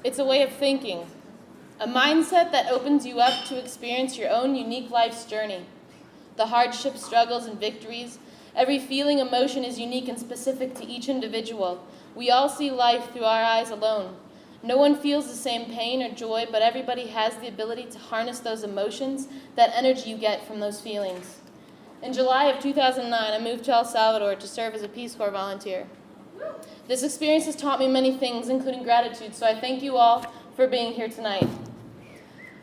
It's a way of thinking, a mindset that opens you up to experience your own unique life's journey. The hardships, struggles, and victories, every feeling, emotion is unique and specific to each individual. We all see life through our eyes alone. No one feels the same pain or joy, but everybody has the ability to harness those emotions, that energy you get from those feelings. In July of 2009, I moved to El Salvador to serve as a Peace Corps volunteer. This experience has taught me many things, including gratitude, so I thank you all for being here tonight.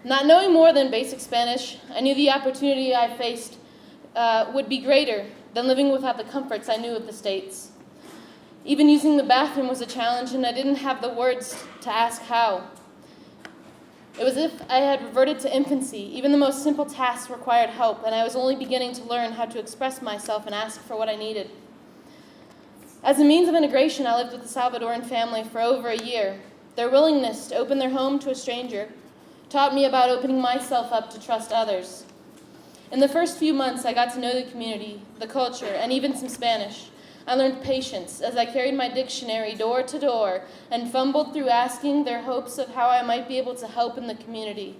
Not knowing more than basic Spanish, I knew the opportunity I faced would be greater than living without the comforts I knew of the States. Even using the bathroom was a challenge, and I didn't have the words to ask how. It was as if I had reverted to infancy. Even the most simple tasks required help, and I was only beginning to learn how to express myself and ask for what I needed. As a means of integration, I lived with a Salvadoran family for over a year. Their willingness to open their home to a stranger taught me about opening myself up to trust others. In the first few months, I got to know the community, the culture, and even some Spanish. I learned patience as I carried my dictionary door to door and fumbled through asking their hopes of how I might be able to help in the community.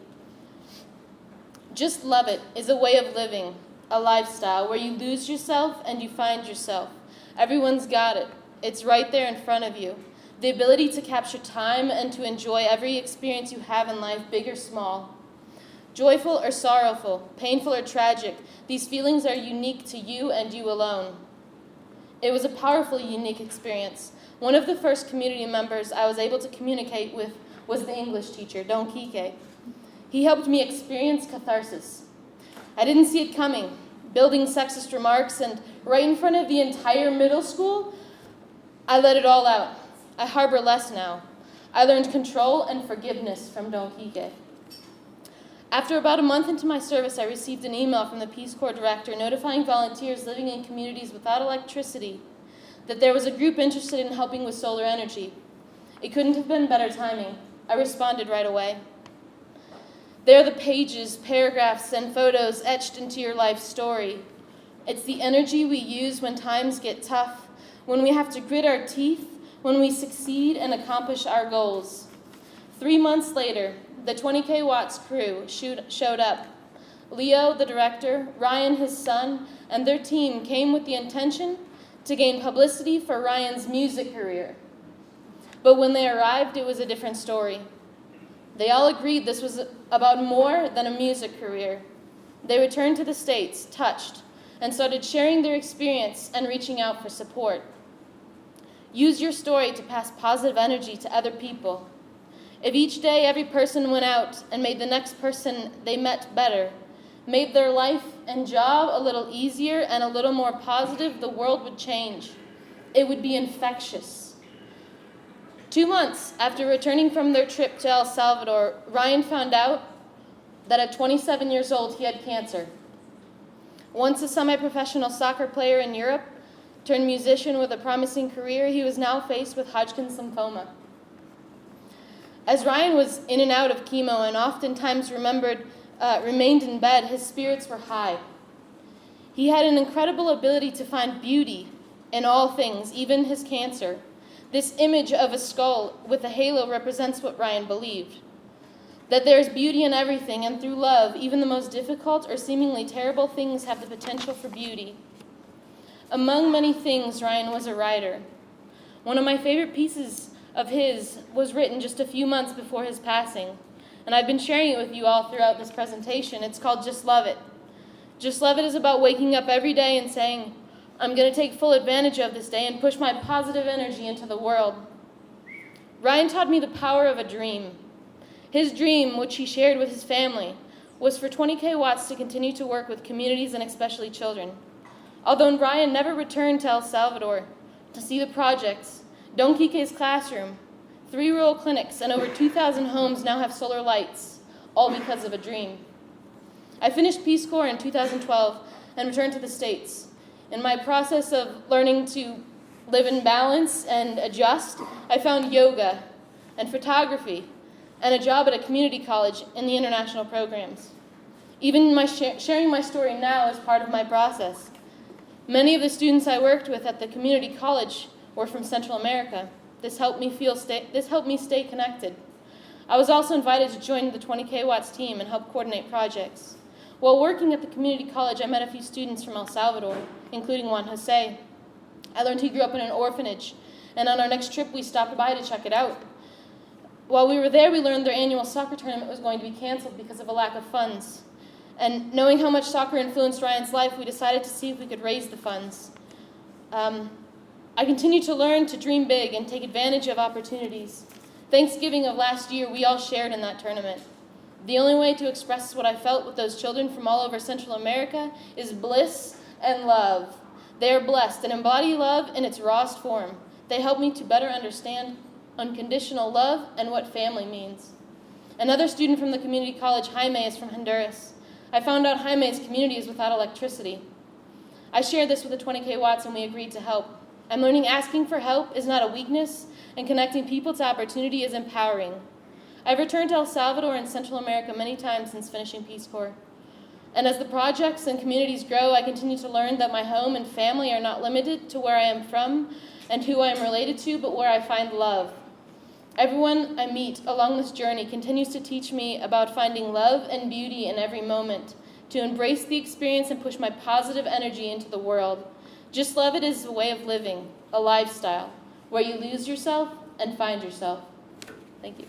Just love it is a way of living, a lifestyle where you lose yourself and you find yourself. Everyone's got it. It's right there in front of you. The ability to capture time and to enjoy every experience you have in life, big or small. Joyful or sorrowful, painful or tragic, these feelings are unique to you and you alone. It was a powerful, unique experience. One of the first community members I was able to communicate with was the English teacher, Don Quique. He helped me experience catharsis. I didn't see it coming, building sexist remarks, and right in front of the entire middle school, I let it all out. I harbor less now. I learned control and forgiveness from Don Quique. After about a month into my service, I received an email from the Peace Corps director notifying volunteers living in communities without electricity that there was a group interested in helping with solar energy. It couldn't have been better timing. I responded right away. There are the pages, paragraphs, and photos etched into your life story. It's the energy we use when times get tough, when we have to grit our teeth, when we succeed and accomplish our goals. 3 months later, the 20K Watts crew showed up. Leo, the director, Ryan, his son, and their team came with the intention to gain publicity for Ryan's music career. But when they arrived, it was a different story. They all agreed this was about more than a music career. They returned to the States, touched, and started sharing their experience and reaching out for support. Use your story to pass positive energy to other people. If each day every person went out and made the next person they met better, made their life and job a little easier and a little more positive, the world would change. It would be infectious. 2 months after returning from their trip to El Salvador, Ryan found out that at 27 years old he had cancer. Once a semi-professional soccer player in Europe, turned musician with a promising career, he was now faced with Hodgkin's lymphoma. As Ryan was in and out of chemo and oftentimes remained in bed, his spirits were high. He had an incredible ability to find beauty in all things, even his cancer. This image of a skull with a halo represents what Ryan believed, that there is beauty in everything, and through love, even the most difficult or seemingly terrible things have the potential for beauty. Among many things, Ryan was a writer. One of my favorite pieces of his was written just a few months before his passing, and I've been sharing it with you all throughout this presentation. It's called Just Love It. Just Love It is about waking up every day and saying, I'm going to take full advantage of this day and push my positive energy into the world. Ryan taught me the power of a dream. His dream, which he shared with his family, was for 20K Watts to continue to work with communities and especially children. Although Ryan never returned to El Salvador to see the projects, Don Quique's classroom, 3 rural clinics, and over 2,000 homes now have solar lights, all because of a dream. I finished Peace Corps in 2012 and returned to the States. In my process of learning to live in balance and adjust, I found yoga and photography and a job at a community college in the international programs. Even sharing my story now is part of my process. Many of the students I worked with at the community college were from Central America. This helped me stay connected. I was also invited to join the 20K Watts team and help coordinate projects. While working at the community college, I met a few students from El Salvador, including Juan Jose. I learned he grew up in an orphanage, and on our next trip, we stopped by to check it out. While we were there, we learned their annual soccer tournament was going to be canceled because of a lack of funds. And knowing how much soccer influenced Ryan's life, we decided to see if we could raise the funds. I continue to learn to dream big and take advantage of opportunities. Thanksgiving of last year, we all shared in that tournament. The only way to express what I felt with those children from all over Central America is bliss and love. They are blessed and embody love in its rawest form. They help me to better understand unconditional love and what family means. Another student from the community college, Jaime, is from Honduras. I found out Jaime's community is without electricity. I shared this with the 20K Watts and we agreed to help. I'm learning asking for help is not a weakness, and connecting people to opportunity is empowering. I've returned to El Salvador and Central America many times since finishing Peace Corps. And as the projects and communities grow, I continue to learn that my home and family are not limited to where I am from and who I am related to, but where I find love. Everyone I meet along this journey continues to teach me about finding love and beauty in every moment, to embrace the experience and push my positive energy into the world. Just love it is a way of living, a lifestyle, where you lose yourself and find yourself. Thank you.